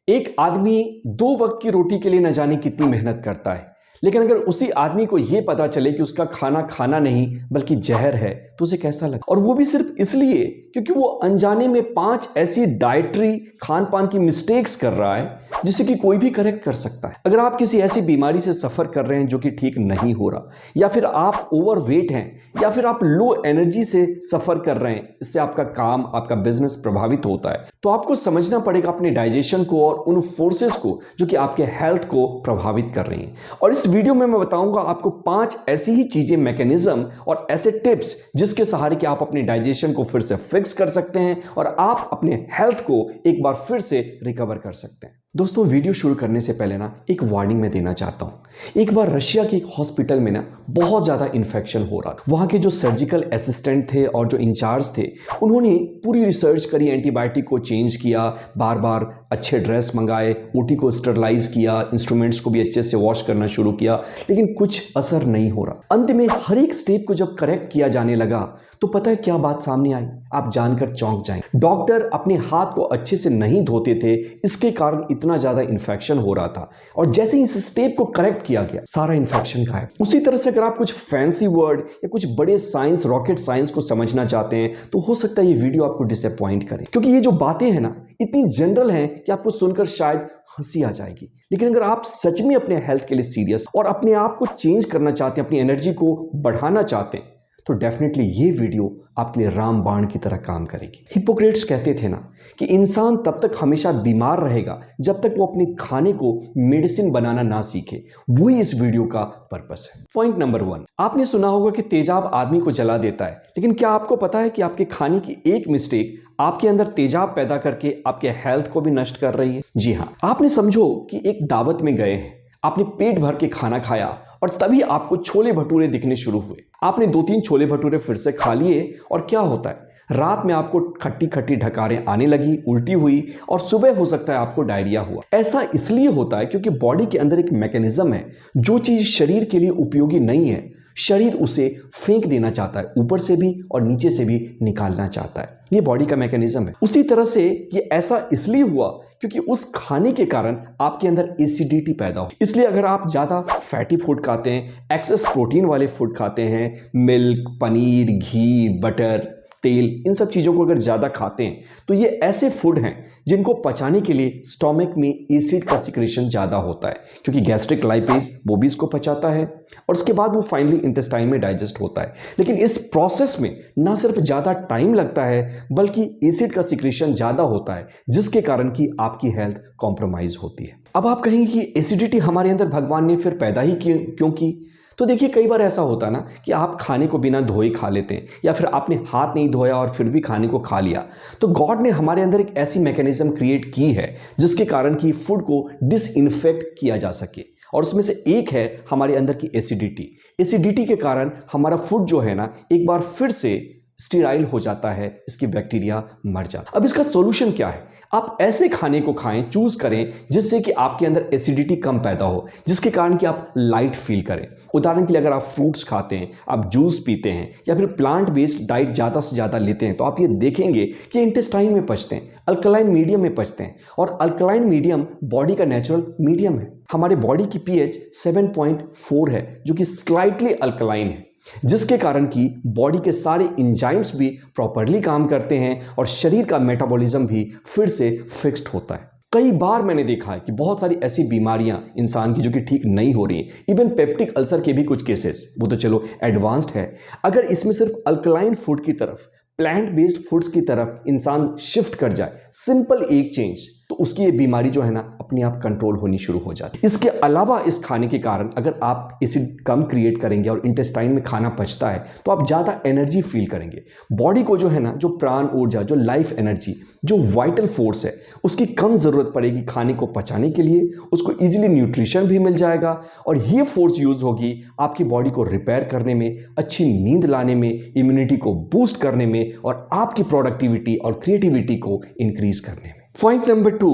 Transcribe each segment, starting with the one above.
एक आदमी 2 वक्त की रोटी के लिए न जाने कितनी मेहनत करता है, लेकिन अगर उसी आदमी को यह पता चले कि उसका खाना खाना नहीं बल्कि जहर है तो उसे कैसा लगता? और वो भी सिर्फ इसलिए क्योंकि वो अनजाने में 5 ऐसी डाइटरी खान पान की मिस्टेक्स कर रहा है जिसे कि कोई भी करेक्ट कर सकता है। अगर आप किसी ऐसी बीमारी से सफर कर रहे हैं जो कि ठीक नहीं हो रहा, या फिर आप ओवरवेट हैं, या फिर आप लो एनर्जी से सफर कर रहे हैं, इससे आपका काम, आपका बिजनेस प्रभावित होता है, तो आपको समझना पड़ेगा अपने डाइजेशन को और उन फोर्सेस को जो कि आपके हेल्थ को प्रभावित कर रही हैं। और इस वीडियो में मैं बताऊंगा आपको 5 ऐसी ही चीजें, मैकेनिज्म और ऐसे टिप्स जिसके सहारे कि आप अपने डाइजेशन को फिर से फिक्स कर सकते हैं और आप अपने हेल्थ को एक बार फिर से रिकवर कर सकते हैं। दोस्तों, वीडियो शुरू करने से पहले ना एक वार्निंग मैं देना चाहता हूं। एक बार रशिया के एक हॉस्पिटल में ना बहुत ज्यादा इन्फेक्शन हो रहा था। वहां के जो सर्जिकल असिस्टेंट थे और जो इंचार्ज थे, उन्होंने पूरी रिसर्च करी, एंटीबायोटिक को चेंज किया, बार बार अच्छे ड्रेस मंगाए, ओटी को स्टरलाइज किया, इंस्ट्रूमेंट्स को भी अच्छे से वॉश करना शुरू किया, लेकिन कुछ असर नहीं हो रहा। अंत में हर एक स्टेप को जब करेक्ट किया जाने लगा तो पता है क्या बात सामने आई? आप जानकर चौंक जाएंगे। डॉक्टर अपने हाथ को अच्छे से नहीं धोते थे, इसके कारण इतना ज्यादा इन्फेक्शन हो रहा था। और जैसे ही इस स्टेप को करेक्ट किया गया, सारा इन्फेक्शन गायब। उसी तरह से अगर आप कुछ फैंसी वर्ड या कुछ बड़े साइंस, रॉकेट साइंस को समझना चाहते हैं तो हो सकता है ये वीडियो आपको डिसअपॉइंट करे, क्योंकि ये जो बातें हैं ना इतनी जनरल हैं कि आपको सुनकर शायद हंसी आ जाएगी। लेकिन अगर आप सच में अपने हेल्थ के लिए सीरियस और अपने आप को चेंज करना चाहते हैं, अपनी एनर्जी को बढ़ाना चाहते हैं, तो डेफिनेटली ये वीडियो आपके लिए रामबाण की तरह काम करेगी। हिपोक्रेट्स कहते थे ना कि इंसान तब तक हमेशा बीमार रहेगा जब तक वो अपने खाने को मेडिसिन बनाना ना सीखे। वही इस वीडियो का पर्पस है। पॉइंट नंबर 1, आपने सुना होगा कि तेजाब आदमी को जला देता है, लेकिन क्या आपको पता है कि आपके खाने की एक मिस्टेक आपके अंदर तेजाब पैदा करके आपके हेल्थ को भी नष्ट कर रही है? जी हाँ, आपने समझो कि एक दावत में गए हैं, आपने पेट भर के खाना खाया और तभी आपको छोले भटूरे दिखने शुरू हुए। आपने 2-3 छोले भटूरे फिर से खा लिए और क्या होता है, रात में आपको खट्टी खट्टी ढकारें आने लगी, उल्टी हुई और सुबह हो सकता है आपको डायरिया हुआ। ऐसा इसलिए होता है क्योंकि बॉडी के अंदर एक मैकेनिज्म है, जो चीज शरीर के लिए उपयोगी नहीं है शरीर उसे फेंक देना चाहता है, ऊपर से भी और नीचे से भी निकालना चाहता है। ये बॉडी का मैकेनिज्म है। उसी तरह से ये ऐसा इसलिए हुआ क्योंकि उस खाने के कारण आपके अंदर एसिडिटी पैदा हो। इसलिए अगर आप ज्यादा फैटी फूड खाते हैं, एक्सेस प्रोटीन वाले फूड खाते हैं, मिल्क, पनीर, घी, बटर, तेल, इन सब चीजों को अगर ज्यादा खाते हैं तो ये ऐसे फूड हैं जिनको पचाने के लिए स्टोमक में एसिड का सिक्रेशन ज्यादा होता है, क्योंकि गैस्ट्रिक लाइपेज वो भी इसको पचाता है और उसके बाद वो फाइनली इंटेस्टाइन में डाइजेस्ट होता है। लेकिन इस प्रोसेस में ना सिर्फ ज्यादा टाइम लगता है बल्कि एसिड का सिक्रेशन ज्यादा होता है, जिसके कारण कि आपकी हेल्थ कॉम्प्रोमाइज होती है। अब आप कहेंगे कि एसिडिटी हमारे अंदर भगवान ने फिर पैदा ही क्यों की? तो देखिए, कई बार ऐसा होता है ना कि आप खाने को बिना धोए खा लेते हैं, या फिर आपने हाथ नहीं धोया और फिर भी खाने को खा लिया। तो गॉड ने हमारे अंदर एक ऐसी मैकेनिज्म क्रिएट की है जिसके कारण कि फूड को डिसइंफेक्ट किया जा सके, और उसमें से एक है हमारे अंदर की एसिडिटी। एसिडिटी के कारण हमारा फूड जो है ना एक बार फिर से स्टेराइल हो जाता है, इसकी बैक्टीरिया मर जाता है। अब इसका सॉल्यूशन क्या है? आप ऐसे खाने को खाएं, चूज करें जिससे कि आपके अंदर एसिडिटी कम पैदा हो, जिसके कारण कि आप लाइट फील करें। उदाहरण के लिए अगर आप फ्रूट्स खाते हैं, आप जूस पीते हैं, या फिर प्लांट बेस्ड डाइट ज़्यादा से ज़्यादा लेते हैं, तो आप ये देखेंगे कि इंटेस्टाइन में पचते हैं, अल्कलाइन मीडियम में पचते हैं। और अल्कलाइन मीडियम बॉडी का नेचुरल मीडियम है। हमारे बॉडी की पीएच 7.4 है, जो कि स्लाइटली अल्कलाइन है, जिसके कारण कि बॉडी के सारे एंजाइम्स भी प्रॉपर्ली काम करते हैं और शरीर का मेटाबॉलिज्म भी फिर से फिक्स्ड होता है। कई बार मैंने देखा है कि बहुत सारी ऐसी बीमारियां इंसान की जो कि ठीक नहीं हो रही हैं, इवन पेप्टिक अल्सर के भी कुछ केसेस, वो तो चलो एडवांस्ड है। अगर इसमें सिर्फ अल्कलाइन फूड की तरफ, प्लांट बेस्ड फूड्स की तरफ इंसान शिफ्ट कर जाए, सिंपल एक चेंज, तो उसकी ये बीमारी जो है ना अपने आप कंट्रोल होनी शुरू हो जाती है। इसके अलावा इस खाने के कारण अगर आप एसिड कम क्रिएट करेंगे और इंटेस्टाइन में खाना पचता है तो आप ज़्यादा एनर्जी फील करेंगे। बॉडी को जो है ना, जो प्राण ऊर्जा, जो लाइफ एनर्जी, जो वाइटल फोर्स है, उसकी कम ज़रूरत पड़ेगी खाने को पचाने के लिए। उसको ईजिली न्यूट्रिशन भी मिल जाएगा और ये फोर्स यूज होगी आपकी बॉडी को रिपेयर करने में, अच्छी नींद लाने में, इम्यूनिटी को बूस्ट करने में और आपकी प्रोडक्टिविटी और क्रिएटिविटी को इंक्रीज करने में। पॉइंट नंबर 2,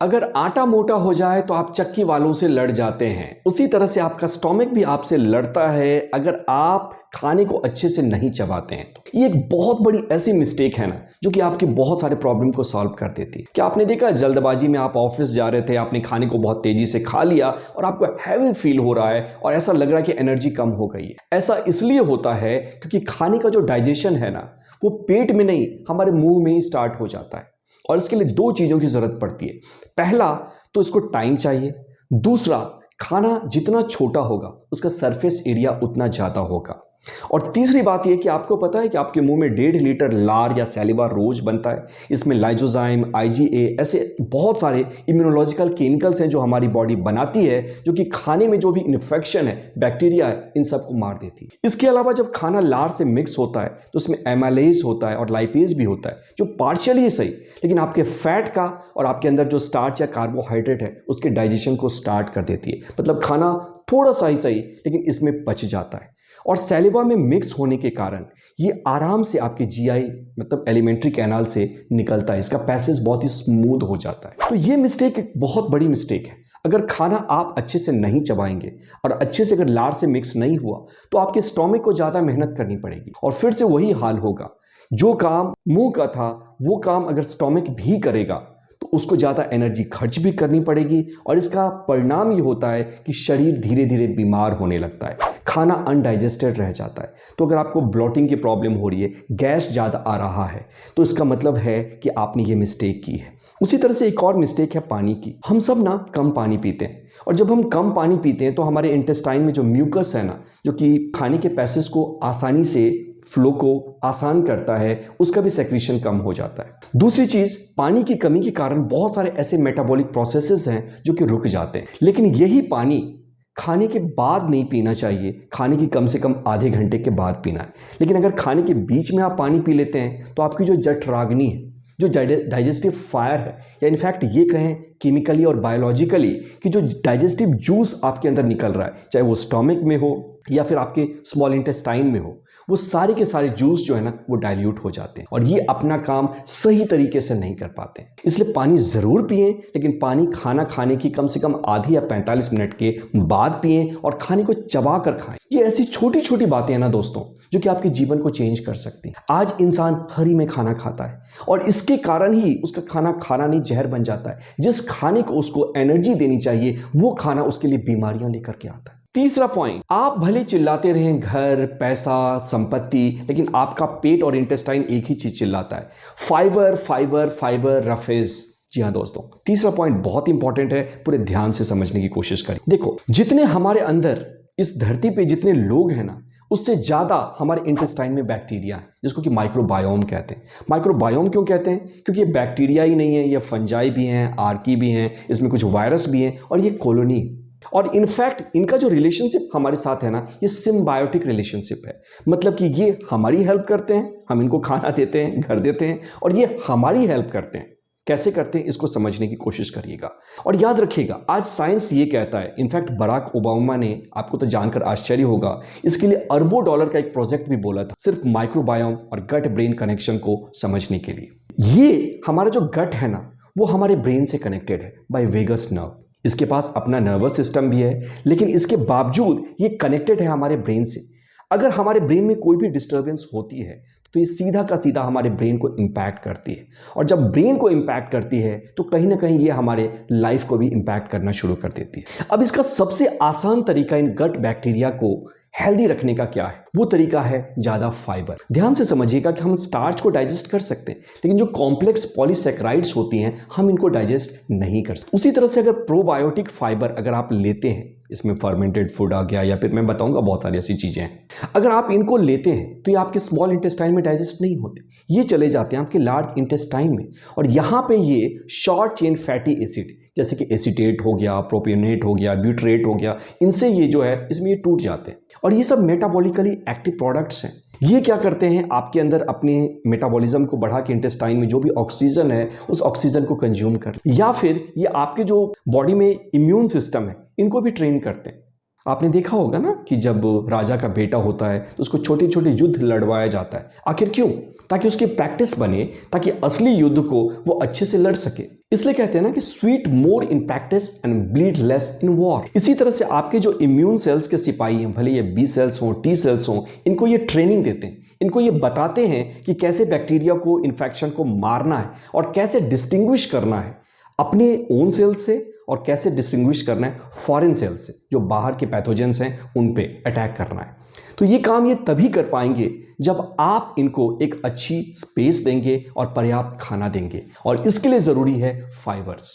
अगर आटा मोटा हो जाए तो आप चक्की वालों से लड़ जाते हैं, उसी तरह से आपका स्टोमक भी आपसे लड़ता है अगर आप खाने को अच्छे से नहीं चबाते हैं। तो ये एक बहुत बड़ी ऐसी मिस्टेक है ना जो कि आपके बहुत सारे प्रॉब्लम को सॉल्व कर देती है। क्या आपने देखा, जल्दबाजी में आप ऑफिस जा रहे थे, आपने खाने को बहुत तेजी से खा लिया और आपको हैवी फील हो रहा है और ऐसा लग रहा है कि एनर्जी कम हो गई है। ऐसा इसलिए होता है क्योंकि खाने का जो डाइजेशन है ना वो पेट में नहीं हमारे मुंह में ही स्टार्ट हो जाता है। और इसके लिए दो चीज़ों की ज़रूरत पड़ती है। पहला तो इसको टाइम चाहिए, दूसरा खाना जितना छोटा होगा उसका सरफेस एरिया उतना ज़्यादा होगा, और तीसरी बात यह कि आपको पता है कि आपके मुंह में 1.5 लीटर लार या सैलिवा रोज बनता है। इसमें लाइजोजाइम, आईजीए ऐसे बहुत सारे इम्यूनोलॉजिकल केमिकल्स हैं जो हमारी बॉडी बनाती है, जो कि खाने में जो भी इन्फेक्शन है, बैक्टीरिया है, इन सबको मार देती है। इसके अलावा जब खाना लार से मिक्स होता है तो उसमें एमाइलेज होता है और लाइपेज भी होता है, जो पार्शियली सही लेकिन आपके फैट का और आपके अंदर जो स्टार्च या कार्बोहाइड्रेट है उसके डाइजेशन को स्टार्ट कर देती है। मतलब खाना थोड़ा सा ही सही लेकिन इसमें पच जाता है। और सैलिवा में मिक्स होने के कारण ये आराम से आपके जीआई मतलब एलिमेंट्री कैनाल से निकलता है, इसका पैसेज बहुत ही स्मूथ हो जाता है। तो ये मिस्टेक एक बहुत बड़ी मिस्टेक है। अगर खाना आप अच्छे से नहीं चबाएंगे और अच्छे से अगर लार से मिक्स नहीं हुआ तो आपके स्टोमक को ज़्यादा मेहनत करनी पड़ेगी और फिर से वही हाल होगा। जो काम मुंह का था वो काम अगर स्टोमक भी करेगा तो उसको ज़्यादा एनर्जी खर्च भी करनी पड़ेगी और इसका परिणाम ये होता है कि शरीर धीरे धीरे बीमार होने लगता है, खाना अनडाइजेस्टेड रह जाता है। तो अगर आपको ब्लोटिंग की प्रॉब्लम हो रही है, गैस ज़्यादा आ रहा है, तो इसका मतलब है कि आपने ये मिस्टेक की है। उसी तरह से एक और मिस्टेक है पानी की। हम सब ना कम पानी पीते हैं और जब हम कम पानी पीते हैं तो हमारे इंटेस्टाइन में जो म्यूकस है ना, जो कि खाने के पैसेज को आसानी से फ्लो को आसान करता है, उसका भी सेक्रीशन कम हो जाता है। दूसरी चीज, पानी की कमी के कारण बहुत सारे ऐसे मेटाबॉलिक प्रोसेसेस हैं जो कि रुक जाते हैं, लेकिन यही पानी खाने के बाद नहीं पीना चाहिए, खाने की कम से कम आधे घंटे के बाद पीना है। लेकिन अगर खाने के बीच में आप पानी पी लेते हैं तो आपकी जो जठराग्नि है, जो डाइजेस्टिव फायर है, या इनफैक्ट ये कहें केमिकली और बायोलॉजिकली कि जो डाइजेस्टिव जूस आपके अंदर निकल रहा है, चाहे वो स्टोमक में हो या फिर आपके स्मॉल इंटेस्टाइन में हो, वो सारे के सारे जूस जो है ना वो डाइल्यूट हो जाते हैं और ये अपना काम सही तरीके से नहीं कर पाते। इसलिए पानी ज़रूर पिएं, लेकिन पानी खाना खाने की कम से कम आधी या 45 मिनट के बाद पिएं और खाने को चबा कर खाएं। ये ऐसी छोटी छोटी बातें हैं ना दोस्तों जो कि आपके जीवन को चेंज कर सकती हैं। आज इंसान हरी में खाना खाता है और इसके कारण ही उसका खाना खाना नहीं जहर बन जाता है। जिस खाने को उसको एनर्जी देनी चाहिए वो खाना उसके लिए बीमारियां लेकर के आता है। तीसरा पॉइंट, आप भले चिल्लाते रहें घर, पैसा, संपत्ति, लेकिन आपका पेट और इंटेस्टाइन एक ही चीज चिल्लाता है, फाइबर फाइबर फाइबर रफेज। जी हाँ दोस्तों, तीसरा पॉइंट बहुत इंपॉर्टेंट है, पूरे ध्यान से समझने की कोशिश करें। देखो, जितने हमारे अंदर इस धरती पे जितने लोग हैं ना, उससे ज्यादा हमारे इंटेस्टाइन में बैक्टीरिया है, जिसको कि माइक्रोबायोम कहते हैं। माइक्रोबायोम क्यों कहते हैं? क्योंकि ये बैक्टीरिया ही नहीं है, ये फंजाई भी हैं, आर्की भी हैं, इसमें कुछ वायरस भी हैं और ये कॉलोनी। और इनफैक्ट इनका जो रिलेशनशिप हमारे साथ है ना, ये सिम्बायोटिक रिलेशनशिप है। मतलब कि ये हमारी हेल्प करते हैं, हम इनको खाना देते हैं, घर देते हैं, और ये हमारी हेल्प करते हैं। कैसे करते हैं इसको समझने की कोशिश करिएगा और याद रखिएगा, आज साइंस ये कहता है, इनफैक्ट बराक ओबामा ने, आपको तो जानकर आश्चर्य होगा, इसके लिए अरबों डॉलर का एक प्रोजेक्ट भी बोला था, सिर्फ माइक्रोबायोम और गट ब्रेन कनेक्शन को समझने के लिए। ये हमारा जो गट है ना वो हमारे ब्रेन से कनेक्टेड है बाय वेगस नर्व। इसके पास अपना नर्वस सिस्टम भी है, लेकिन इसके बावजूद ये कनेक्टेड है हमारे ब्रेन से। अगर हमारे ब्रेन में कोई भी डिस्टर्बेंस होती है तो ये सीधा का सीधा हमारे ब्रेन को इम्पैक्ट करती है, और जब ब्रेन को इम्पैक्ट करती है तो कहीं ना कहीं ये हमारे लाइफ को भी इम्पैक्ट करना शुरू कर देती है। अब इसका सबसे आसान तरीका इन गट बैक्टीरिया को हेल्दी रखने का क्या है? वो तरीका है ज्यादा फाइबर। ध्यान से समझिएगा कि हम स्टार्च को डाइजेस्ट कर सकते हैं, लेकिन जो कॉम्प्लेक्स पॉलीसैकेराइड्स होती हैं हम इनको डाइजेस्ट नहीं कर सकते। उसी तरह से अगर प्रोबायोटिक फाइबर अगर आप लेते हैं, इसमें फर्मेंटेड फूड आ गया या फिर मैं बताऊंगा बहुत सारी ऐसी चीजें हैं, अगर आप इनको लेते हैं तो ये आपके स्मॉल इंटेस्टाइन में डाइजेस्ट नहीं होते, ये चले जाते हैं आपके लार्ज इंटेस्टाइन में, और यहाँ पे ये शॉर्ट चेन फैटी एसिड जैसे कि एसीटेट हो गया, प्रोपियोनेट हो गया, ब्यूटरेट हो गया, इनसे ये जो है इसमें ये टूट जाते हैं, और ये सब मेटाबॉलिकली एक्टिव प्रोडक्ट्स हैं। ये क्या करते हैं, आपके अंदर अपने मेटाबॉलिज्म को बढ़ा के इंटेस्टाइन में जो भी ऑक्सीजन है उस ऑक्सीजन को कंज्यूम कर, या फिर ये आपके जो बॉडी में इम्यून सिस्टम है इनको भी ट्रेन करते हैं। आपने देखा होगा ना कि जब राजा का बेटा होता है तो उसको छोटे छोटे युद्ध लड़वाया जाता है। आखिर क्यों? ताकि उसकी प्रैक्टिस बने, ताकि असली युद्ध को वो अच्छे से लड़ सके। इसलिए कहते हैं ना कि sweet more in practice and bleed less in war. इसी तरह से आपके जो इम्यून सेल्स के सिपाही हैं, भले ये बी सेल्स हों, टी सेल्स हों, इनको ये ट्रेनिंग देते हैं, इनको ये बताते हैं कि कैसे बैक्टीरिया को, इन्फेक्शन को मारना है और कैसे डिस्टिंग्विश करना है अपने ओन सेल्स से और कैसे डिस्टिंग्विश करना है फॉरेन सेल्स से, जो बाहर के पैथोजेंस हैं उन पे अटैक करना है। तो ये काम ये तभी कर पाएंगे जब आप इनको एक अच्छी स्पेस देंगे और पर्याप्त खाना देंगे, और इसके लिए ज़रूरी है फाइबर्स।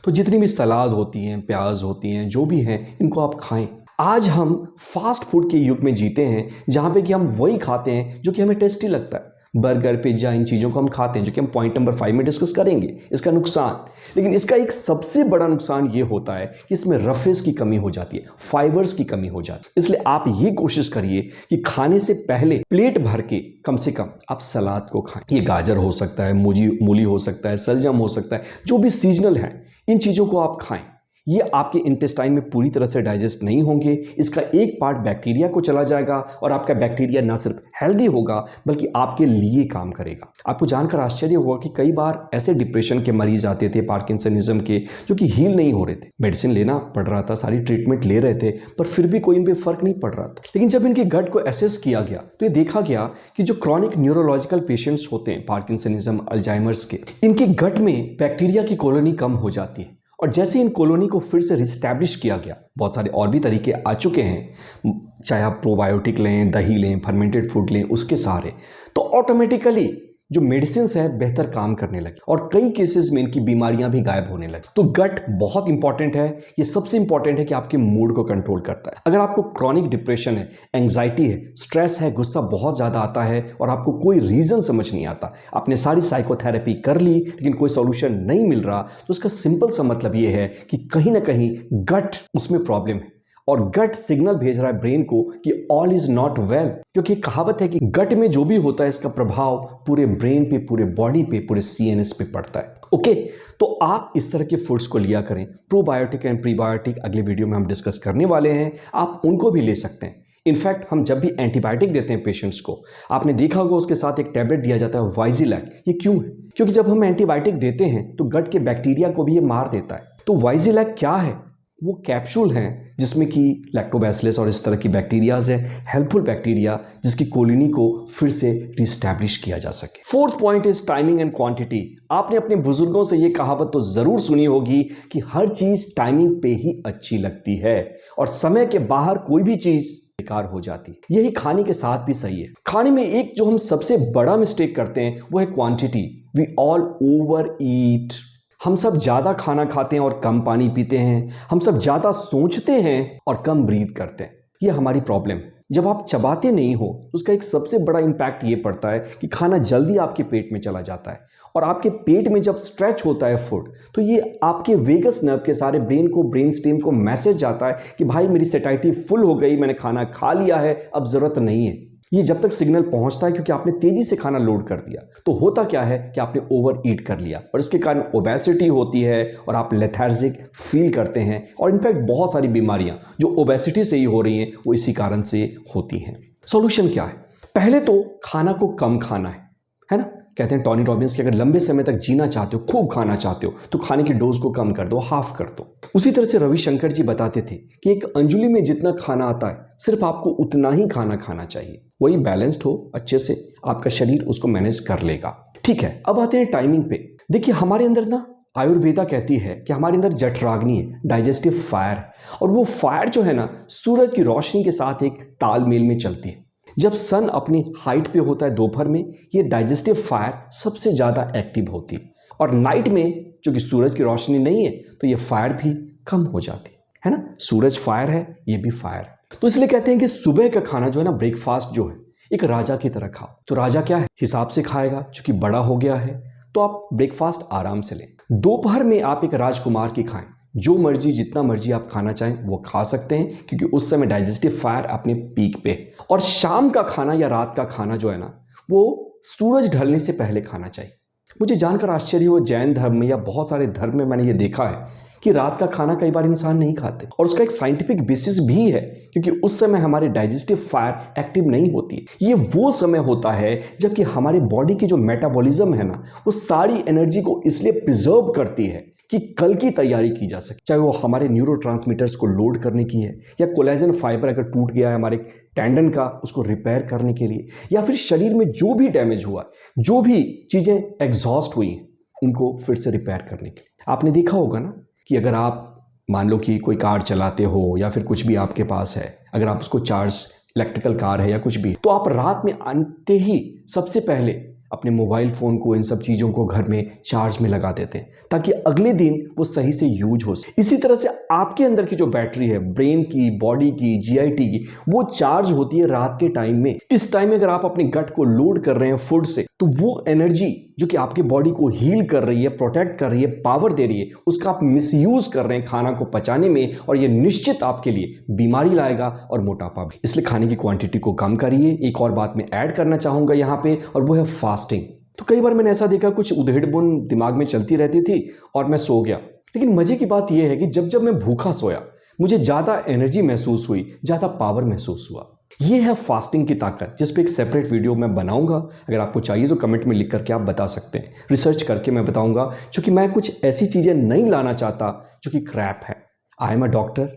तो जितनी भी सलाद होती हैं, प्याज होती हैं, जो भी हैं, इनको आप खाएं। आज हम फास्ट फूड के युग में जीते हैं जहाँ पे कि हम वही खाते हैं जो कि हमें टेस्टी लगता है। बर्गर, पिज्जा, इन चीज़ों को हम खाते हैं, जो कि हम पॉइंट नंबर 5 में डिस्कस करेंगे इसका नुकसान। लेकिन इसका एक सबसे बड़ा नुकसान ये होता है कि इसमें रफेज की कमी हो जाती है, फाइबर्स की कमी हो जाती है। इसलिए आप ये कोशिश करिए कि खाने से पहले प्लेट भर के कम से कम आप सलाद को खाएं। ये गाजर हो सकता है, मूली हो सकता है, सलजम हो सकता है, जो भी सीजनल है, इन चीज़ों को आप खाएं। ये आपके इंटेस्टाइन में पूरी तरह से डाइजेस्ट नहीं होंगे। इसका एक पार्ट बैक्टीरिया को चला जाएगा और आपका बैक्टीरिया ना सिर्फ हेल्दी होगा बल्कि आपके लिए काम करेगा। आपको जानकर आश्चर्य होगा कि कई बार ऐसे डिप्रेशन के मरीज आते थे, पार्किंसनिज्म के, जो कि हील नहीं हो रहे थे। मेडिसिन लेना पड़ रहा था, सारी ट्रीटमेंट ले रहे थे, पर फिर भी कोई इन पर फर्क नहीं पड़ रहा था। लेकिन जब इनके गट को एसेस किया गया तो ये देखा गया कि जो क्रॉनिक न्यूरोलॉजिकल पेशेंट्स होते हैं, पार्किंसनिज्म, अल्जाइमर्स के, इनके गट में बैक्टीरिया की कॉलोनी कम हो जाती है। और जैसे इन कॉलोनी को फिर से रिस्टैब्लिश किया गया, बहुत सारे और भी तरीके आ चुके हैं, चाहे आप प्रोबायोटिक लें, दही लें, फर्मेंटेड फूड लें, उसके सहारे, तो ऑटोमेटिकली जो मेडिसिन है बेहतर काम करने लगे और कई केसेस में इनकी बीमारियां भी गायब होने लगी। तो गट बहुत इंपॉर्टेंट है। ये सबसे इंपॉर्टेंट है कि आपके मूड को कंट्रोल करता है। अगर आपको क्रॉनिक डिप्रेशन है, एंग्जाइटी है, स्ट्रेस है, गुस्सा बहुत ज़्यादा आता है और आपको कोई रीज़न समझ नहीं आता, आपने सारी साइकोथेरेपी कर ली लेकिन कोई सॉल्यूशन नहीं मिल रहा, तो उसका सिंपल सा मतलब ये है कि कहीं ना कहीं गट उसमें प्रॉब्लम है और गट सिग्नल भेज रहा है ब्रेन को कि ऑल इज नॉट वेल। क्योंकि कहावत है कि गट में जो भी होता है इसका प्रभाव पूरे ब्रेन पे, पूरे बॉडी पे, पूरे सीएनएस पे पड़ता है। ओके, तो आप इस तरह के फूड्स को लिया करें। प्रोबायोटिक एंड प्रीबायोटिक अगले वीडियो में हम डिस्कस करने वाले हैं, आप उनको भी ले सकते हैं। इनफैक्ट हम जब भी एंटीबायोटिक देते हैं पेशेंट्स को, आपने देखा होगा उसके साथ एक टैबलेट दिया जाता है वाइजिलैक। ये क्यों है? क्योंकि जब हम एंटीबायोटिक देते हैं तो गट के बैक्टीरिया को भी ये मार देता है। तो वाइजिलैक क्या है? वो कैप्सूल हैं जिसमें कि लैक्टोबैसिलस और इस तरह की बैक्टीरियाज है, हेल्पफुल बैक्टीरिया, जिसकी कॉलोनी को फिर से रिस्टैब्लिश किया जा सके। Fourth point is timing and quantity. आपने अपने बुजुर्गों से ये कहावत तो जरूर सुनी होगी कि हर चीज टाइमिंग पे ही अच्छी लगती है और समय के बाहर कोई भी चीज बेकार हो जाती। यही खाने के साथ भी सही है। खाने में एक जो हम सबसे बड़ा मिस्टेक करते हैं वो है quantity. We all overeat. हम सब ज्यादा खाना खाते हैं और कम पानी पीते हैं। हम सब ज्यादा सोचते हैं और कम ब्रीथ करते हैं। ये हमारी प्रॉब्लम है। जब आप चबाते नहीं हो तो उसका एक सबसे बड़ा इंपैक्ट ये पड़ता है कि खाना जल्दी आपके पेट में चला जाता है और आपके पेट में जब स्ट्रेच होता है फूड तो ये आपके वेगस नर्व के सारे ब्रेन को, ब्रेन स्टेम को मैसेज जाता है कि भाई मेरी सेटाइटी फुल हो गई, मैंने खाना खा लिया है, अब जरूरत नहीं है। ये जब तक सिग्नल पहुंचता है क्योंकि आपने तेजी से खाना लोड कर दिया, तो होता क्या है कि आपने ओवर ईट कर लिया और इसके कारण ओबेसिटी होती है और आप लेथार्जिक फील करते हैं और इनफैक्ट बहुत सारी बीमारियां जो ओबेसिटी से ही हो रही हैं वो इसी कारण से होती हैं। सॉल्यूशन क्या है? पहले तो खाना को कम खाना है ना। कहते हैं टॉनी रॉबिन्स कि अगर लंबे समय तक जीना चाहते हो, खूब खाना चाहते हो, तो खाने की डोज को कम कर दो, हाफ कर दो। उसी तरह से रविशंकर जी बताते थे कि एक अंजुली में जितना खाना आता है सिर्फ आपको उतना ही खाना खाना चाहिए। वही बैलेंस्ड हो अच्छे से, आपका शरीर उसको मैनेज कर लेगा। ठीक है, अब आते हैं टाइमिंग पे। देखिए हमारे अंदर ना आयुर्वेदा कहती है कि हमारे अंदर जठराग्नि है, डाइजेस्टिव फायर, और वो फायर जो है ना सूरज की रोशनी के साथ एक तालमेल में चलती है। जब सन अपनी हाइट पे होता है दोपहर में, ये डाइजेस्टिव फायर सबसे ज़्यादा एक्टिव होती है और नाइट में चूंकि सूरज की रोशनी नहीं है तो ये फायर भी कम हो जाती है ना। सूरज फायर है, ये भी फायर है। तो इसलिए कहते हैं कि सुबह का खाना जो है ना, ब्रेकफास्ट जो है, एक राजा की तरह खाओ। तो राजा क्या है, हिसाब से खाएगा, चूंकि बड़ा हो गया है तो आप ब्रेकफास्ट आराम से लें। दोपहर में आप एक राजकुमार की खाएं, जो मर्जी जितना मर्जी आप खाना चाहें वो खा सकते हैं क्योंकि उस समय डाइजेस्टिव फायर अपने पीक पे। और शाम का खाना या रात का खाना जो है ना, वो सूरज ढलने से पहले खाना चाहिए। मुझे जानकर आश्चर्य हुआ, जैन धर्म में या बहुत सारे धर्म में मैंने ये देखा है कि रात का खाना कई बार इंसान नहीं खाते, और उसका एक साइंटिफिक बेसिस भी है, क्योंकि उस समय हमारे डाइजेस्टिव फायर एक्टिव नहीं होती है। ये वो समय होता है जबकि हमारे बॉडी की जो मेटाबॉलिज्म है ना, वो सारी एनर्जी को इसलिए प्रिजर्व करती है कि कल की तैयारी की जा सके, चाहे वो हमारे न्यूरोट्रांसमीटर्स को लोड करने की है, या कोलेजन फाइबर अगर टूट गया है हमारे टेंडन का, उसको रिपेयर करने के लिए, या फिर शरीर में जो भी डैमेज हुआ, जो भी चीजें एग्जॉस्ट हुई हैं, उनको फिर से रिपेयर करने के लिए। आपने देखा होगा ना कि अगर आप मान लो कि कोई कार चलाते हो या फिर कुछ भी आपके पास है, अगर आप उसको चार्ज, इलेक्ट्रिकल कार है या कुछ भी, तो आप रात में आते ही सबसे पहले अपने मोबाइल फ़ोन को, इन सब चीज़ों को घर में चार्ज में लगा देते हैं ताकि अगले दिन वो सही से यूज हो सके। इसी तरह से आपके अंदर की जो बैटरी है, ब्रेन की, बॉडी की, जीआईटी की, वो चार्ज होती है रात के टाइम में। इस टाइम में अगर आप अपने गट को लोड कर रहे हैं फूड से, तो वो एनर्जी जो कि आपके बॉडी को हील कर रही है, प्रोटेक्ट कर रही है, पावर दे रही है, उसका आप मिसयूज कर रहे हैं खाना को पचाने में, और ये निश्चित आपके लिए बीमारी लाएगा और मोटापा भी। इसलिए खाने की क्वांटिटी को कम करिए। एक और बात मैं ऐड करना चाहूंगा यहाँ पे, और वो है फास्टिंग। तो कई बार मैंने ऐसा देखा, कुछ उधेड़-बुन दिमाग में चलती रहती थी और मैं सो गया, लेकिन मजे की बात यह है कि जब जब मैं भूखा सोया, मुझे ज्यादा एनर्जी महसूस हुई, ज्यादा पावर महसूस हुआ। ये है फास्टिंग की ताकत, जिस पे एक सेपरेट वीडियो मैं बनाऊंगा। अगर आपको चाहिए तो कमेंट में लिख करके आप बता सकते हैं, रिसर्च करके मैं बताऊंगा, क्योंकि मैं कुछ ऐसी चीजें नहीं लाना चाहता जो कि क्रैप है। आई एम अ डॉक्टर,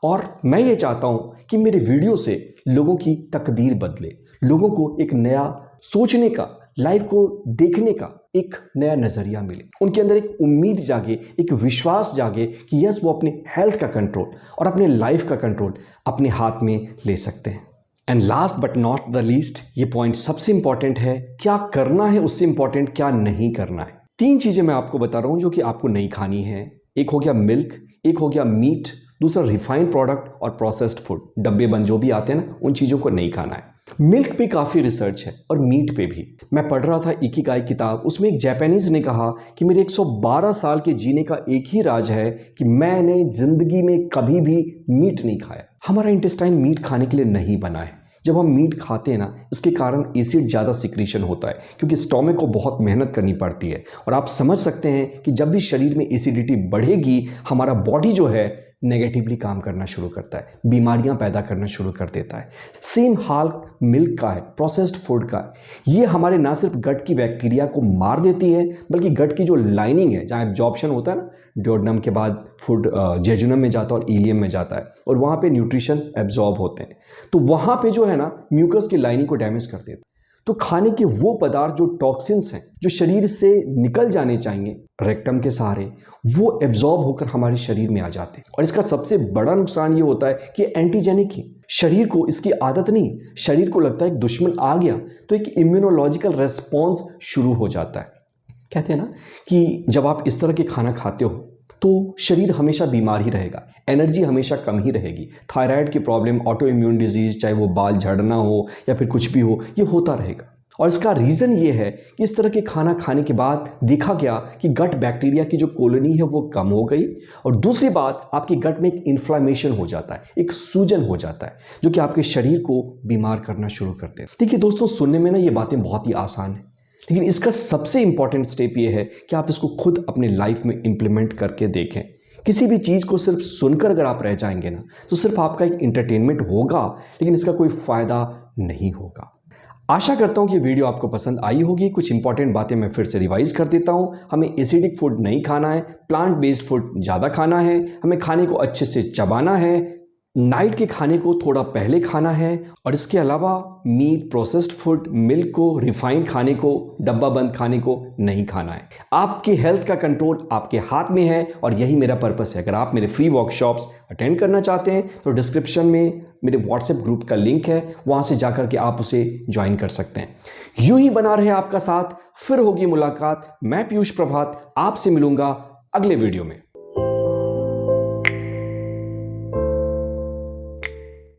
और मैं ये चाहता हूं कि मेरे वीडियो से लोगों की तकदीर बदले, लोगों को एक नया सोचने का, लाइफ को देखने का एक नया नजरिया मिले, उनके अंदर एक उम्मीद जागे, एक विश्वास जागे कि यस, वो अपने हेल्थ का कंट्रोल और अपने लाइफ का कंट्रोल अपने हाथ में ले सकते हैं। And last but not the least, ये पॉइंट सबसे इंपॉर्टेंट है, क्या करना है उससे इंपॉर्टेंट क्या नहीं करना है। 3 चीजें मैं आपको बता रहा हूं जो कि आपको नहीं खानी है। एक हो गया मिल्क, एक हो गया मीट, दूसरा रिफाइंड प्रोडक्ट और प्रोसेस्ड फूड, डब्बे बंद जो भी आते हैं ना, उन चीजों को नहीं खाना है। मिल्क पे काफी रिसर्च है और मीट पे भी। मैं पढ़ रहा था इकिगाई किताब, उसमें एक जापानीज ने कहा कि मेरे 112 साल के जीने का एक ही राज है कि मैंने जिंदगी में कभी भी मीट नहीं खाया। हमारा इंटेस्टाइन मीट खाने के लिए नहीं बना है। जब हम मीट खाते हैं ना, इसके कारण एसिड ज़्यादा सिक्रीशन होता है, क्योंकि स्टोमक को बहुत मेहनत करनी पड़ती है। और आप समझ सकते हैं कि जब भी शरीर में एसिडिटी बढ़ेगी, हमारा बॉडी जो है नेगेटिवली काम करना शुरू करता है, बीमारियां पैदा करना शुरू कर देता है। सेम हाल मिल्क का है, प्रोसेस्ड फूड का है। ये हमारे ना सिर्फ गट की बैक्टीरिया को मार देती है, बल्कि गट की जो लाइनिंग है, जहाँ एब्जॉर्प्शन होता है ना, ड्योडेनम के बाद फूड जेजुनम में जाता है और इलियम में जाता है, और वहाँ पे न्यूट्रिशन एब्जॉर्ब होते हैं, तो वहाँ पे जो है ना, म्यूकस की लाइनिंग को डैमेज कर देता है। तो खाने के वो पदार्थ जो टॉक्सिन्स हैं, जो शरीर से निकल जाने चाहिए रेक्टम के सहारे, वो एब्जॉर्ब होकर हमारे शरीर में आ जाते हैं। और इसका सबसे बड़ा नुकसान ये होता है कि एंटीजेनिक ही, शरीर को इसकी आदत नहीं, शरीर को लगता है एक दुश्मन आ गया तो एक इम्यूनोलॉजिकल रेस्पॉन्स शुरू हो जाता है। कहते हैं ना कि जब आप इस तरह के खाना खाते हो तो शरीर हमेशा बीमार ही रहेगा, एनर्जी हमेशा कम ही रहेगी। थायराइड की प्रॉब्लम, ऑटो इम्यून डिजीज, चाहे वो बाल झड़ना हो या फिर कुछ भी हो, ये होता रहेगा। और इसका रीज़न ये है कि इस तरह के खाना खाने के बाद देखा गया कि गट बैक्टीरिया की जो कॉलोनी है वो कम हो गई, और दूसरी बात, आपके गट में एक इन्फ्लामेशन हो जाता है, एक सूजन हो जाता है, जो कि आपके शरीर को बीमार करना शुरू करते हैं। देखिए दोस्तों, सुनने में ना ये बातें बहुत ही आसान है, लेकिन इसका सबसे इंपॉर्टेंट स्टेप ये है कि आप इसको खुद अपने लाइफ में इंप्लीमेंट करके देखें। किसी भी चीज़ को सिर्फ सुनकर अगर आप रह जाएंगे ना, तो सिर्फ आपका एक एंटरटेनमेंट होगा, लेकिन इसका कोई फ़ायदा नहीं होगा। आशा करता हूँ कि वीडियो आपको पसंद आई होगी। कुछ इंपॉर्टेंट बातें मैं फिर से रिवाइज कर देता हूँ। हमें एसिडिक फूड नहीं खाना है, प्लांट बेस्ड फूड ज़्यादा खाना है, हमें खाने को अच्छे से चबाना है, नाइट के खाने को थोड़ा पहले खाना है, और इसके अलावा मीट, प्रोसेस्ड फूड, मिल्क को, रिफाइंड खाने को, डब्बा बंद खाने को नहीं खाना है। आपकी हेल्थ का कंट्रोल आपके हाथ में है, और यही मेरा पर्पस है। अगर आप मेरे फ्री वर्कशॉप्स अटेंड करना चाहते हैं तो डिस्क्रिप्शन में मेरे व्हाट्सएप ग्रुप का लिंक है, वहां से जाकर के आप उसे ज्वाइन कर सकते हैं। यूं ही बना रहे आपका साथ, फिर होगी मुलाकात। मैं पीयूष प्रभात आपसे मिलूंगा अगले वीडियो में।